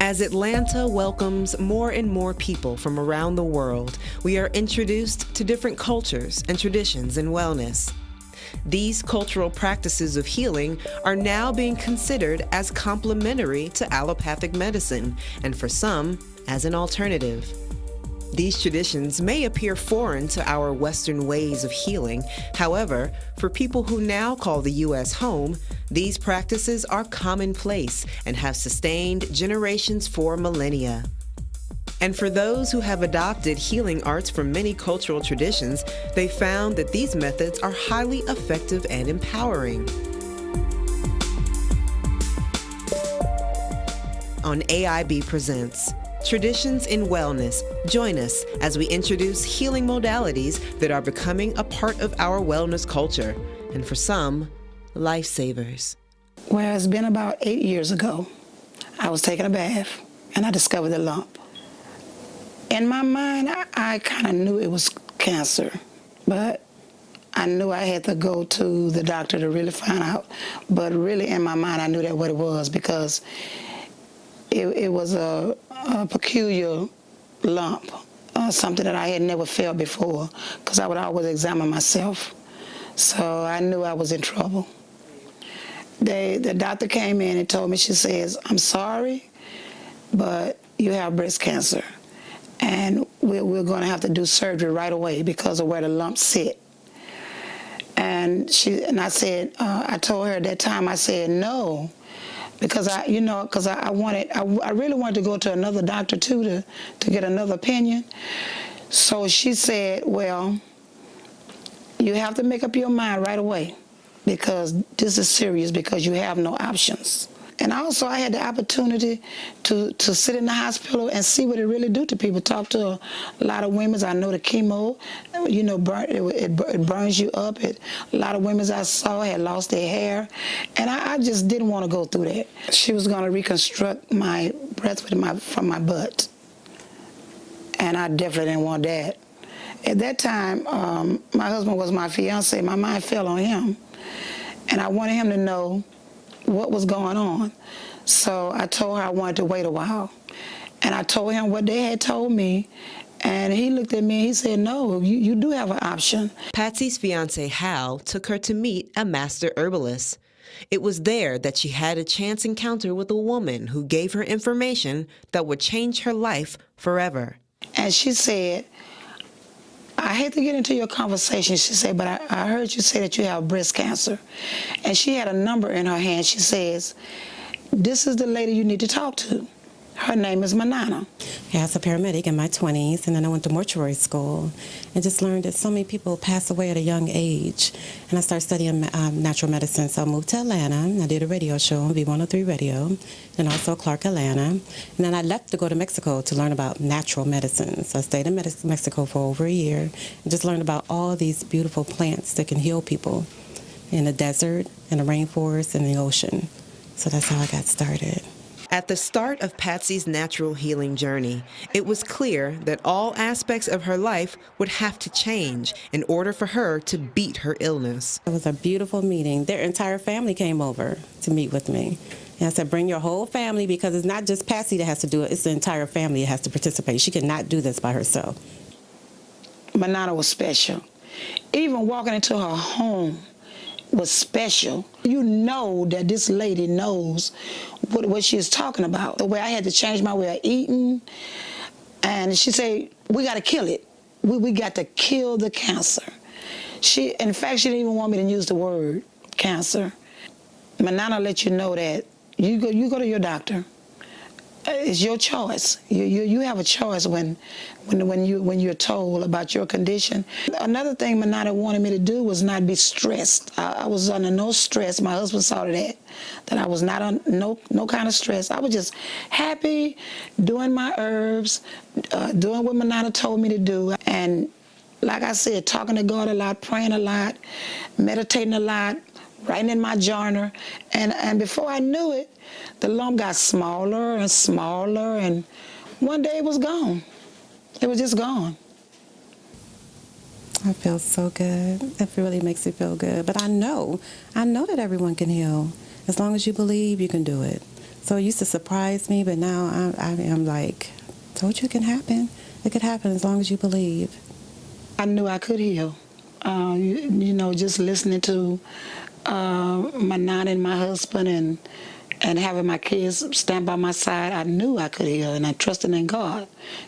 As Atlanta welcomes more and more people from around the world, we are introduced to different cultures and traditions in wellness. These cultural practices of healing are now being considered as complementary to allopathic medicine, and for some, as an alternative. These traditions may appear foreign to our Western ways of healing. However, for people who now call the U.S. home, these practices are commonplace and have sustained generations for millennia. And for those who have adopted healing arts from many cultural traditions, they found that these methods are highly effective and empowering. On AIB Presents Traditions in Wellness, join us as we introduce healing modalities that are becoming a part of our wellness culture, and for some, lifesavers. Well, it's been about 8 years ago. I was taking a bath, and I discovered a lump. In my mind, I kind of knew it was cancer, but I knew I had to go to the doctor to really find out. But really, in my mind, I knew that what it was, because it was a peculiar lump, something that I had never felt before, because I would always examine myself. So I knew I was in trouble. The doctor came in and told me, she says, "I'm sorry, but you have breast cancer, and we're going to have to do surgery right away because of where the lump sit." And I said, I told her at that time, I said no, because I really wanted to go to another doctor too to get another opinion. So she said, "Well, you have to make up your mind right away, because this is serious, because you have no options." And also, I had the opportunity to sit in the hospital and see what it really do to people. Talk to a lot of women. I know the chemo, it burns you up. A lot of women I saw had lost their hair, and I just didn't want to go through that. She was going to reconstruct my breast from my butt, and I definitely didn't want that. At that time, my husband was my fiance. My mind fell on him, and I wanted him to know what was going on. So I told her I wanted to wait a while. And I told him what they had told me, and he looked at me and he said, "No, you do have an option." Patsy's fiance, Hal, took her to meet a master herbalist. It was there that she had a chance encounter with a woman who gave her information that would change her life forever. And she said, "I hate to get into your conversation," she said, "but I heard you say that you have breast cancer." And she had a number in her hand. She says, "This is the lady you need to talk to. Her name is Manana." Yeah, I was a paramedic in my 20s, and then I went to mortuary school and just learned that so many people pass away at a young age. And I started studying natural medicine, so I moved to Atlanta, and I did a radio show on V103 Radio, and also Clark, Atlanta. And then I left to go to Mexico to learn about natural medicine. So I stayed in Mexico for over a year and just learned about all these beautiful plants that can heal people in the desert, in the rainforest, and the ocean. So that's how I got started. At the start of Patsy's natural healing journey, it was clear that all aspects of her life would have to change in order for her to beat her illness. It was a beautiful meeting. Their entire family came over to meet with me. And I said, "Bring your whole family, because it's not just Patsy that has to do it, it's the entire family that has to participate. She cannot do this by herself." Manana was special. Even walking into her home was special. You know that this lady knows what she is talking about. The way I had to change my way of eating. And she said, "We got to kill it. We got to kill the cancer." In fact, she didn't even want me to use the word cancer. Manana let you know that you go to your doctor. It's your choice. You have a choice when you're told about your condition. Another thing Manana wanted me to do was not be stressed. I was under no stress. My husband saw that I was not on no kind of stress. I was just happy doing my herbs, doing what Manana told me to do. And like I said, talking to God a lot, praying a lot, meditating a lot, writing in my journal. And before I knew it, the lump got smaller and smaller, and one day it was gone. It was just gone. I feel so good. It really makes me feel good. But I know that everyone can heal. As long as you believe, you can do it. So it used to surprise me, but now I am like, told you it can happen. It could happen as long as you believe. I knew I could heal. Just listening to my nana and my husband and having my kids stand by my side, I knew I could heal, and I trusted in God,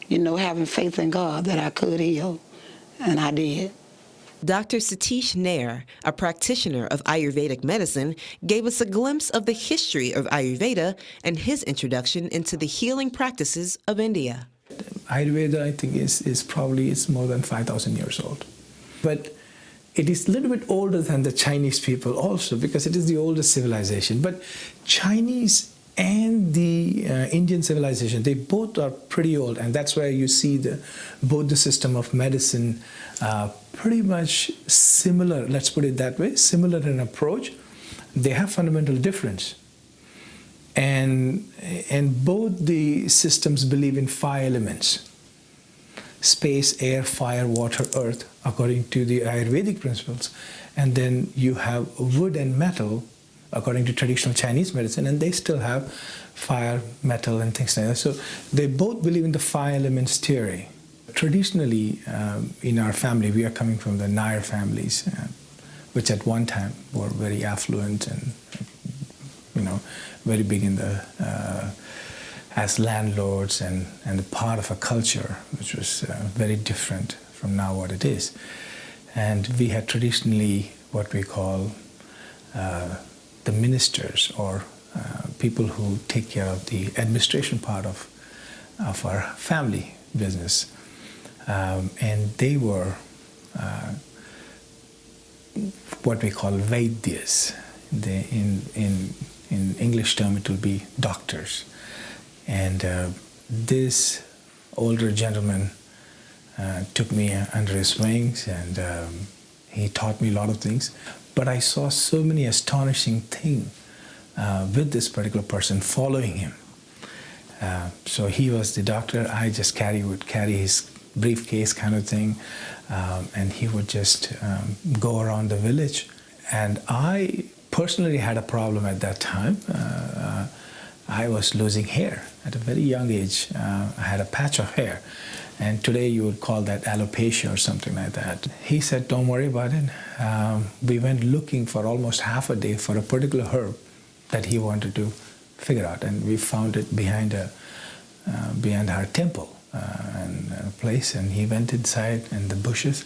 having faith in God that I could heal, and I did. Dr. Satish Nair, a practitioner of Ayurvedic medicine, gave us a glimpse of the history of Ayurveda and his introduction into the healing practices of India. Ayurveda, I think, is probably more than 5,000 years old. But it is a little bit older than the Chinese people also, because it is the oldest civilization. But Chinese and the Indian civilization, they both are pretty old, and that's why you see both the system of medicine pretty much similar, let's put it that way, similar in approach. They have fundamental difference. And both the systems believe in 5 elements: space, air, fire, water, earth, according to the Ayurvedic principles. And then you have wood and metal, according to traditional Chinese medicine, and they still have fire, metal, and things like that. So they both believe in the 5 elements theory. Traditionally, in our family, we are coming from the Nair families, which at one time were very affluent and, very big in the as landlords and a part of a culture which was very different from now what it is. And we had traditionally what we call the ministers, or people who take care of the administration part of our family business. And they were what we call Vaidyas. In English term, it will be doctors. And this older gentleman took me under his wings, and he taught me a lot of things. But I saw so many astonishing things with this particular person following him. So he was the doctor. I just would carry his briefcase kind of thing, and he would just go around the village. And I personally had a problem at that time. I was losing hair at a very young age. I had a patch of hair, and today you would call that alopecia or something like that. He said, don't worry about it. We went looking for almost half a day for a particular herb that he wanted to figure out, and we found it behind our temple and a place, and he went inside in the bushes.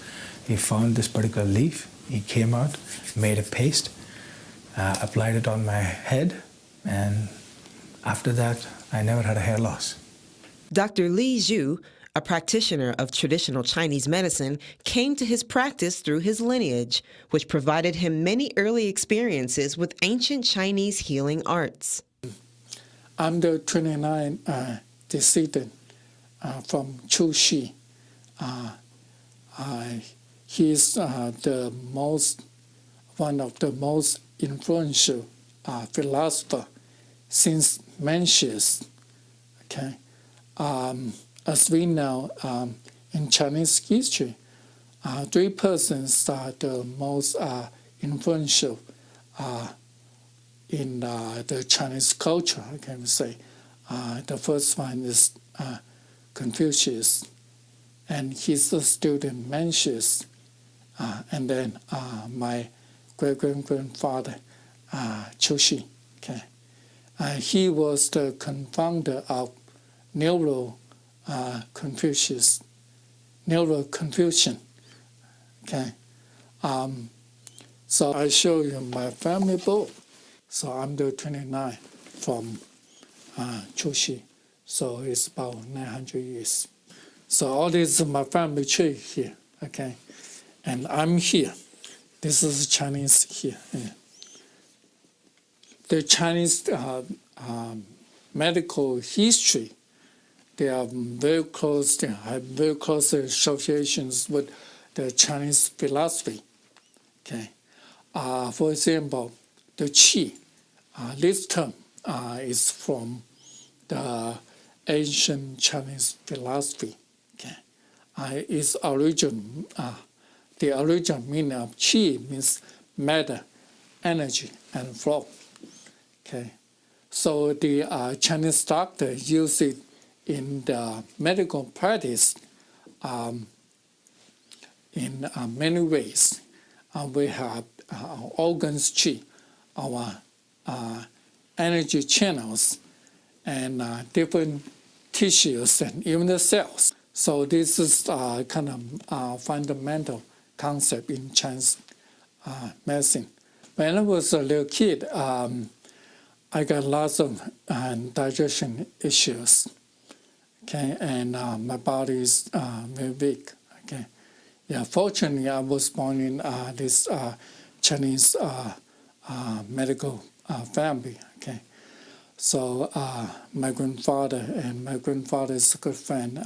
He found this particular leaf. He came out, made a paste, applied it on my head, and after that, I never had a hair loss. Dr. Li Zhu, a practitioner of traditional Chinese medicine, came to his practice through his lineage, which provided him many early experiences with ancient Chinese healing arts. I'm the 29th descendant from Chu Shi. He's one of the most influential philosopher since Mencius. Okay, as we know, in Chinese history, 3 persons are the most influential in the Chinese culture, I can say. The first one is Confucius, and his student Mencius, and then my great-grandfather, Chu Shi. Okay. He was the confounder of Neo-Confucian. Okay. So I show you my family book. So I'm the 29 from Chu Shi. So it's about 900 years. So all this is my family tree here. Okay. And I'm here. This is Chinese here. Yeah. The Chinese medical history, they are very close. They have very close associations with the Chinese philosophy. Okay, for example, the qi. This term is from the ancient Chinese philosophy. Okay, its origin. The original meaning of qi means matter, energy, and flow. Okay, So the Chinese doctor use it in the medical practice in many ways. We have our organs chi, our energy channels, and different tissues and even the cells. So this is kind of fundamental concept in Chinese medicine. When I was a little kid, I got lots of digestion issues. Okay, and my body is very weak. Okay, yeah. Fortunately, I was born in this Chinese medical family. Okay, so my grandfather and my grandfather's good friend,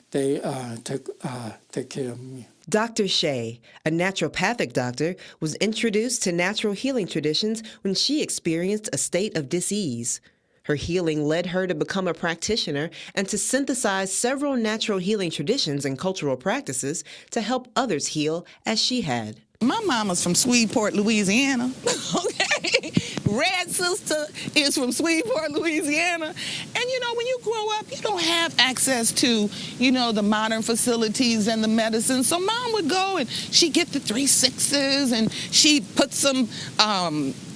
they take care of me. Dr. Shea, a naturopathic doctor, was introduced to natural healing traditions when she experienced a state of dis-ease. Her healing led her to become a practitioner and to synthesize several natural healing traditions and cultural practices to help others heal as she had. My mama's from Sweetport, Louisiana. Okay, Red sister is from Sweetport, Louisiana. And you know, when you grow up, you don't have access to, you know, the modern facilities and the medicine. So mom would go and she'd get the 3-6s and she'd put some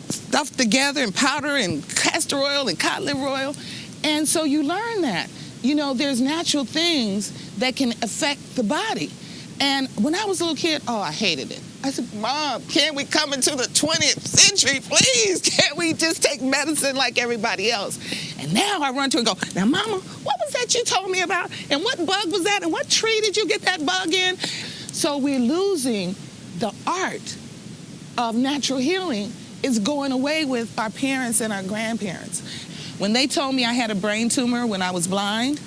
stuff together and powder and castor oil and cod liver oil. And so you learn that, you know, there's natural things that can affect the body. And when I was a little kid, oh, I hated it. I said, Mom, can't we come into the 20th century, please? Can't we just take medicine like everybody else? And now I run to her and go, now, Mama, what was that you told me about? And what bug was that? And what tree did you get that bug in? So we're losing the art of natural healing. Is going away with our parents and our grandparents. When they told me I had a brain tumor when I was blind,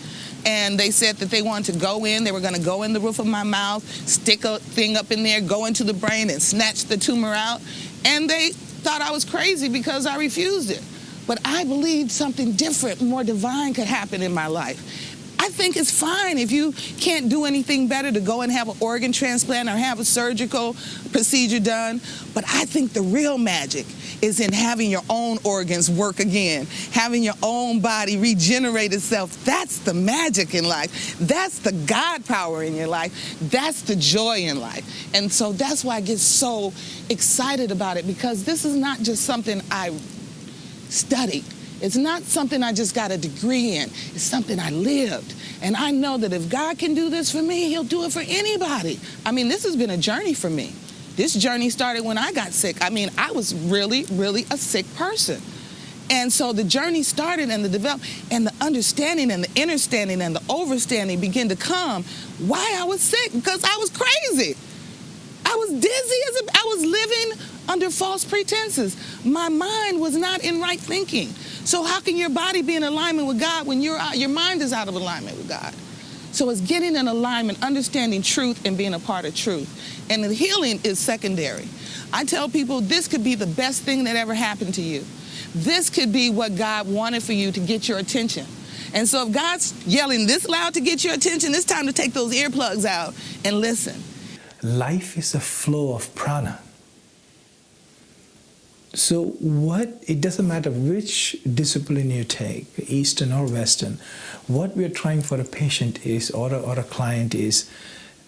and they said that they wanted to go in, they were going to go in the roof of my mouth, stick a thing up in there, go into the brain and snatch the tumor out. And they thought I was crazy because I refused it. But I believed something different, more divine could happen in my life. I think it's fine if you can't do anything better to go and have an organ transplant or have a surgical procedure done. But I think the real magic is in having your own organs work again, having your own body regenerate itself. That's the magic in life. That's the God power in your life. That's the joy in life. And so that's why I get so excited about it, because this is not just something I studied. It's not something I just got a degree in. It's something I lived. And I know that if God can do this for me, he'll do it for anybody. I mean, this has been a journey for me. This journey started when I got sick. I mean, I was really, really a sick person. And so the journey started and the development and the understanding and the understanding and the overstanding began to come why I was sick, because I was crazy. I was dizzy. I was living under false pretenses. My mind was not in right thinking. So how can your body be in alignment with God when your mind is out of alignment with God? So it's getting in alignment, understanding truth, and being a part of truth. And the healing is secondary. I tell people this could be the best thing that ever happened to you. This could be what God wanted for you to get your attention. And so if God's yelling this loud to get your attention, it's time to take those earplugs out and listen. Life is a flow of prana. So it doesn't matter which discipline you take, Eastern or Western, what we're trying for a patient is, or a client is,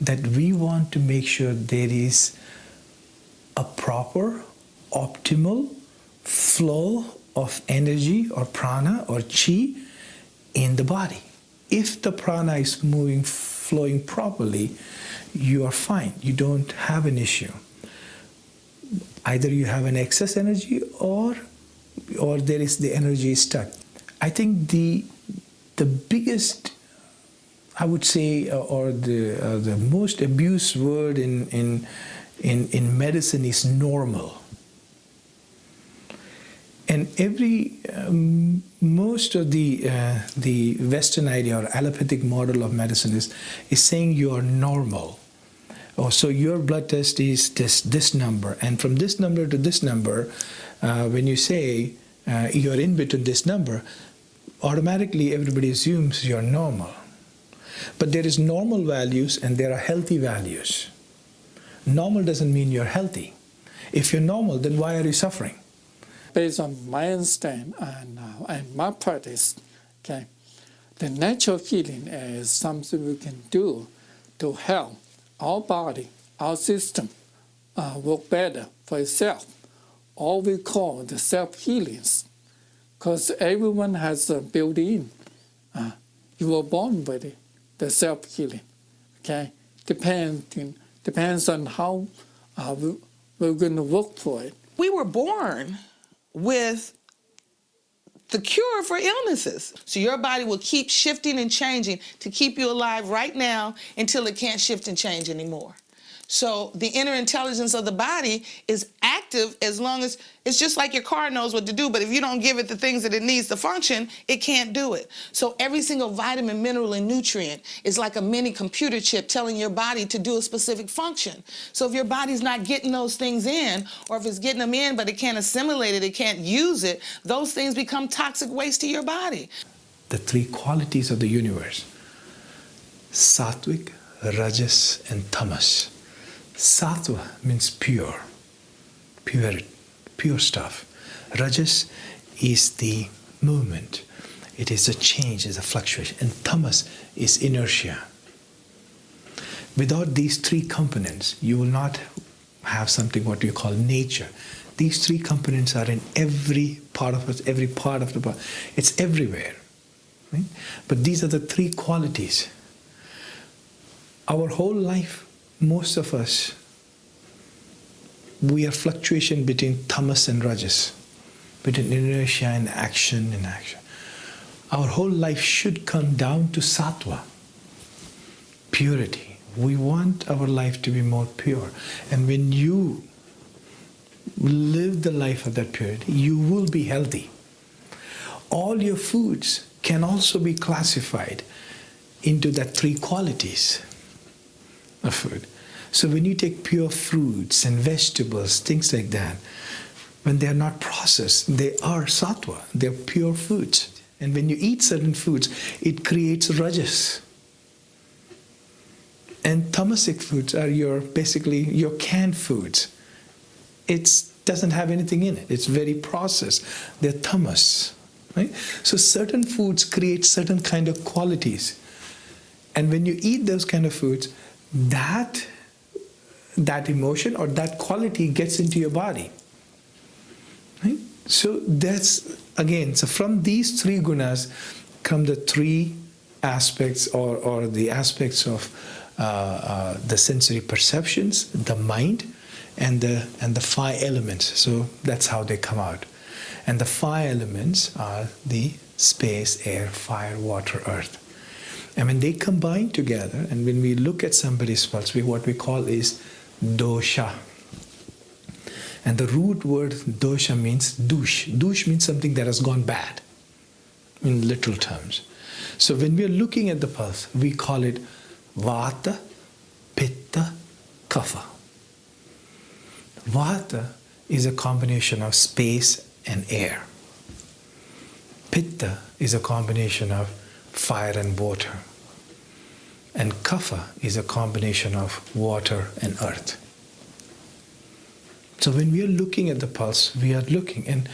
that we want to make sure there is a proper, optimal flow of energy or prana or chi in the body. If the prana is flowing properly, you are fine. You don't have an issue. Either you have an excess energy or there is the energy stuck. I think the biggest, I would say, or the most abused word in medicine is normal. And most of the Western idea or allopathic model of medicine is saying you are normal. Oh, so your blood test is this number, and from this number to this number, when you say you're in between this number, automatically everybody assumes you're normal. But there is normal values and there are healthy values. Normal doesn't mean you're healthy. If you're normal, then why are you suffering? based on my understanding and my practice, okay, the natural healing is something we can do to help our body, our system work better for itself. All we call the self-healings, because everyone has a built-in. You were born with it, the self-healing. Okay, depends on how we're going to work for it. We were born with the cure for illnesses. So your body will keep shifting and changing to keep you alive right now until it can't shift and change anymore. So the inner intelligence of the body is active as long as, it's just like your car knows what to do, but if you don't give it the things that it needs to function, it can't do it. So every single vitamin, mineral, and nutrient is like a mini computer chip telling your body to do a specific function. So if your body's not getting those things in, or if it's getting them in but it can't assimilate it, it can't use it, those things become toxic waste to your body. The three qualities of the universe: sattvic, rajas, and tamas. Sattva means pure stuff. Rajas is the movement. It is a change, is a fluctuation. And tamas is inertia. Without these three components, you will not have something what you call nature. These three components are in every part of us, every part of the body. It's everywhere. Right? But these are the three qualities. Our whole life, most of us, we are fluctuation between tamas and rajas, between inertia and action. Our whole life should come down to sattva, purity. We want our life to be more pure. And when you live the life of that purity, you will be healthy. All your foods can also be classified into that three qualities of food. So when you take pure fruits and vegetables, things like that, when they are not processed, they are sattva, they're pure foods. And when you eat certain foods, it creates rajas. And tamasic foods are basically your canned foods. It doesn't have anything in it. It's very processed. They're tamas. Right? So certain foods create certain kind of qualities. And when you eat those kind of foods, that emotion or that quality gets into your body. Right? So that's, again, so from these three gunas come the three aspects or the aspects of the sensory perceptions, the mind, and the five elements. So that's how they come out. And the five elements are the space, air, fire, water, earth. And when they combine together, and when we look at somebody's pulse, what we call is dosha. And the root word dosha means douche. Douche means something that has gone bad, in literal terms. So when we are looking at the pulse, we call it vata, pitta, kapha. Vata is a combination of space and air. Pitta is a combination of fire and water. And kapha is a combination of water and earth. So when we are looking at the pulse, we are looking, and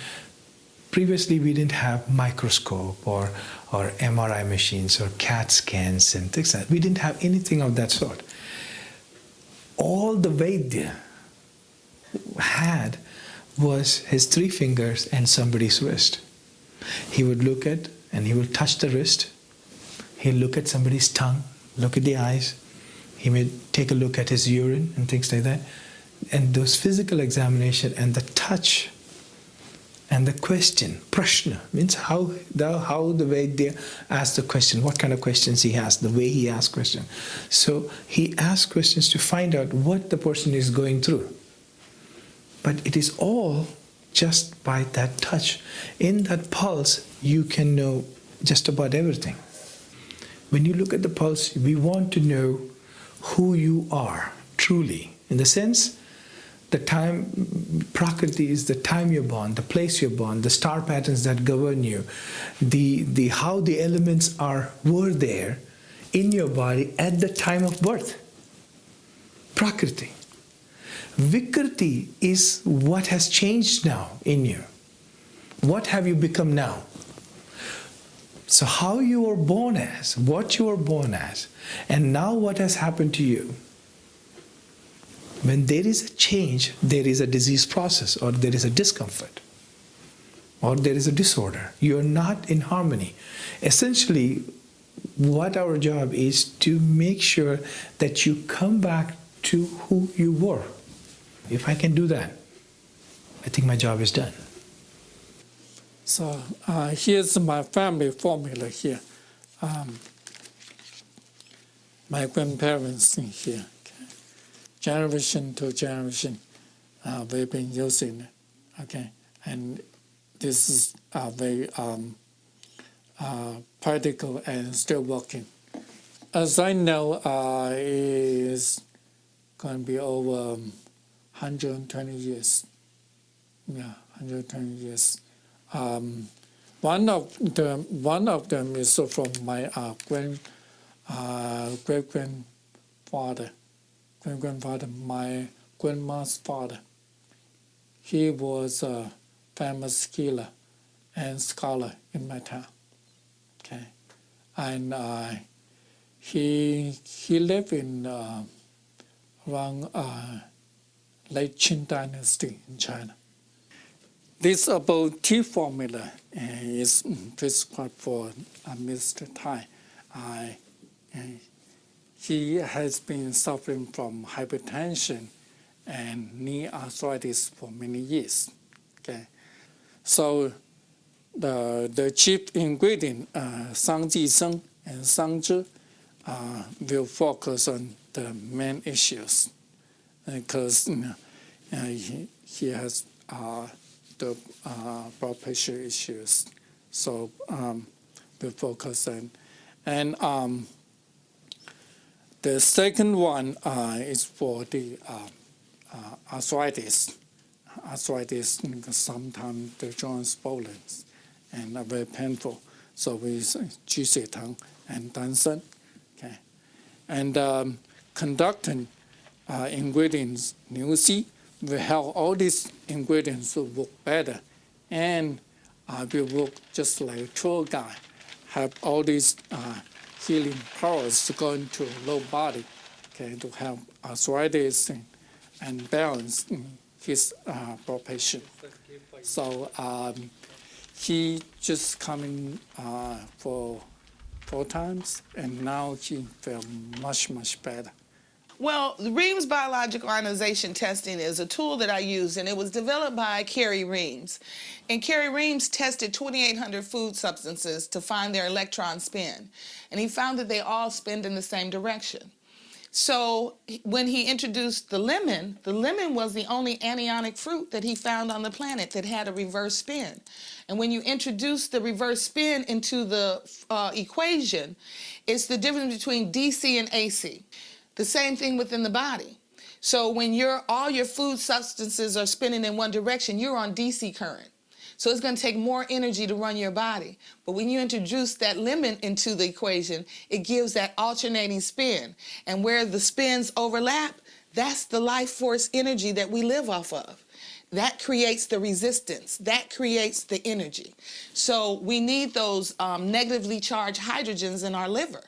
previously we didn't have microscope or MRI machines or CAT scans and things like that. We didn't have anything of that sort. All the Vaidya had was his 3 fingers and somebody's wrist. He would look at and he would touch the wrist. He'll look at somebody's tongue, look at the eyes. He may take a look at his urine and things like that. And those physical examination and the touch and the question, prashna, means how the Vaidya asked the question, what kind of questions he asked, the way he asked questions. So he asked questions to find out what the person is going through. But it is all just by that touch. In that pulse, you can know just about everything. When you look at the pulse, we want to know who you are, truly. In the sense, the time, Prakriti is the time you're born, the place you're born, the star patterns that govern you, the how the elements were there in your body at the time of birth. Prakriti. Vikriti is what has changed now in you. What have you become now? So how you were born as, what you were born as, and now what has happened to you. When there is a change, there is a disease process, or there is a discomfort, or there is a disorder. You are not in harmony. Essentially, what our job is to make sure that you come back to who you were. If I can do that, I think my job is done. So here's my family formula here. My grandparents in here. Okay. Generation to generation, we've been using it. Okay, and this is very practical and still working. As I know, it's going to be over 120 years. Yeah, 120 years. One of them is from my great-grandfather, my grandma's father. He was a famous healer and scholar in my town. Okay, and he lived in around late Qing Dynasty in China. This herbal tea formula is prescribed for Mr. Tai. He has been suffering from hypertension and knee arthritis for many years. Okay, so the chief ingredient, Sangjiseng and Sangzhi, will focus on the main issues because he has the blood pressure issues, so we focus on. And the second one is for the arthritis. Arthritis, sometimes the joints swollen and are very painful. So we use Tang and Dansen. Okay, and conducting ingredients, Niuxi, will help all these ingredients to work better, and will work just like a tour guide, have all these healing powers to go into low body, okay, to help arthritis and balance his blood pressure. So he just coming for 4 times, and now he felt much better. Well, the Reams Biological Ionization Testing is a tool that I use, and it was developed by Kerry Reams. And Kerry Reams tested 2,800 food substances to find their electron spin, and he found that they all spin in the same direction. So when he introduced the lemon was the only anionic fruit that he found on the planet that had a reverse spin. And when you introduce the reverse spin into the equation, it's the difference between DC and AC. The same thing within the body. So when all your food substances are spinning in one direction, you're on DC current. So it's going to take more energy to run your body. But when you introduce that lemon into the equation, it gives that alternating spin. And where the spins overlap, that's the life force energy that we live off of. That creates the resistance. That creates the energy. So we need those negatively charged hydrogens in our liver.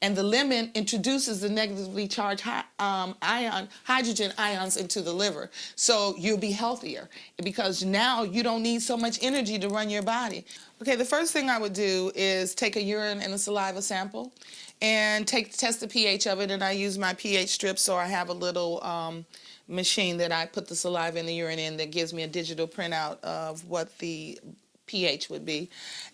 And the lemon introduces the negatively charged hydrogen ions into the liver. So you'll be healthier because now you don't need so much energy to run your body. Okay, the first thing I would do is take a urine and a saliva sample and test the pH of it. And I use my pH strip, so I have a little machine that I put the saliva and the urine in that gives me a digital printout of what the pH would be.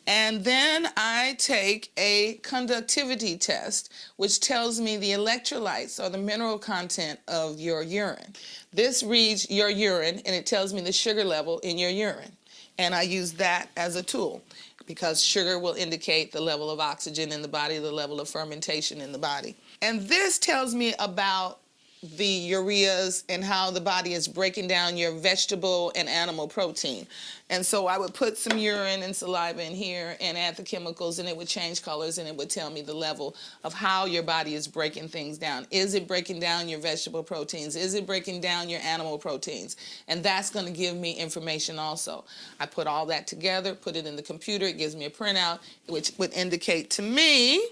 And then I take a conductivity test, which tells me the electrolytes or the mineral content of your urine. This reads your urine, and it tells me the sugar level in your urine. And I use that as a tool because sugar will indicate the level of oxygen in the body, the level of fermentation in the body. And this tells me about the ureas and how the body is breaking down your vegetable and animal protein. And so I would put some urine and saliva in here and add the chemicals, and it would change colors, and it would tell me the level of how your body is breaking things down. Is it breaking down your vegetable proteins? Is it breaking down your animal proteins? And that's going to give me information also. I put all that together, put it in the computer. It gives me a printout, which would indicate to me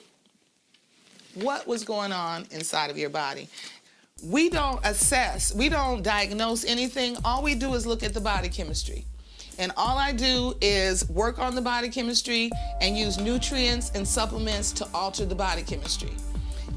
what was going on inside of your body. We don't assess, we don't diagnose anything. All we do is look at the body chemistry. And all I do is work on the body chemistry and use nutrients and supplements to alter the body chemistry.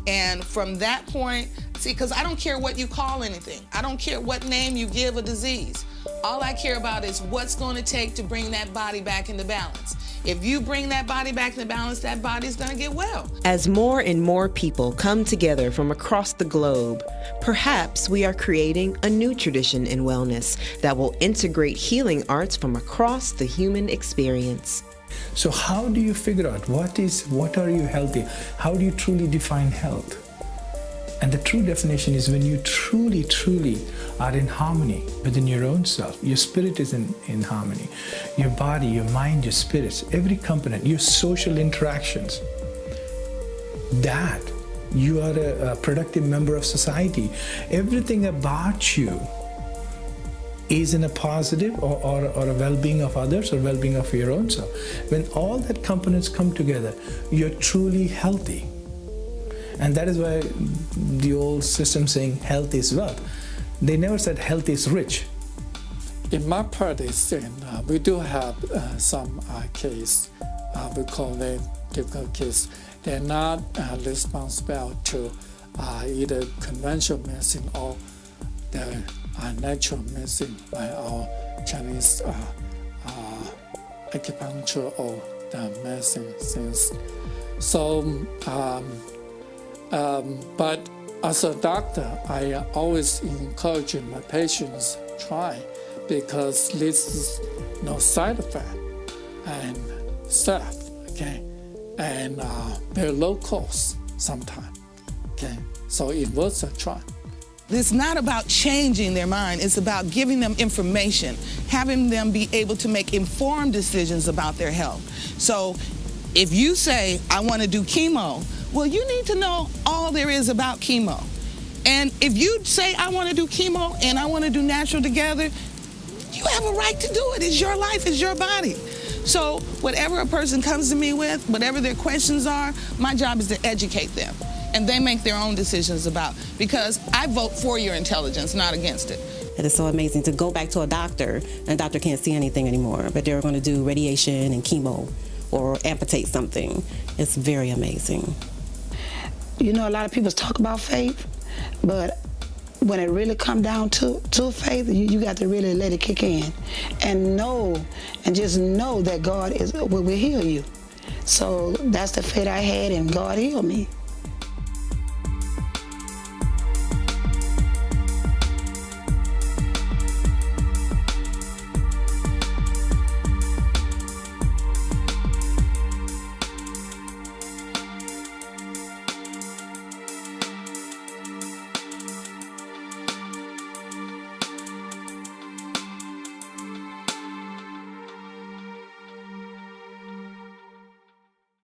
And from that point, see, because I don't care what you call anything. I don't care what name you give a disease. All I care about is what's going to take to bring that body back into balance. If you bring that body back into balance, that body's going to get well. As more and more people come together from across the globe, perhaps we are creating a new tradition in wellness that will integrate healing arts from across the human experience. So how do you figure out what are you healthy? How do you truly define health? And the true definition is when you truly, truly are in harmony within your own self. Your spirit is in harmony. Your body, your mind, your spirits, every component, your social interactions. That you are a productive member of society. Everything about you is in a positive or a well-being of others or well-being of your own self. When all that components come together, you're truly healthy. And that is why the old system saying health is wealth. They never said health is rich. In my practice, we do have some case, we call them difficult case. They're not responsible to either conventional medicine or the natural medicine by our Chinese acupuncture or the medicine sense. So, but as a doctor, I always encourage my patients try, because this is no side effect and safe, okay, and very low cost sometimes, okay. So it worth a try. It's not about changing their mind. It's about giving them information, having them be able to make informed decisions about their health. So if you say, I want to do chemo, well, you need to know all there is about chemo. And if you say, I want to do chemo and I want to do natural together, you have a right to do it. It's your life, it's your body. So whatever a person comes to me with, whatever their questions are, my job is to educate them. And they make their own decisions about, because I vote for your intelligence, not against it. It is so amazing to go back to a doctor, and a doctor can't see anything anymore, but they're going to do radiation and chemo or amputate something. It's very amazing. You know, a lot of people talk about faith, but when it really comes down to faith, you got to really let it kick in and just know that God will heal you. So that's the faith I had, and God healed me.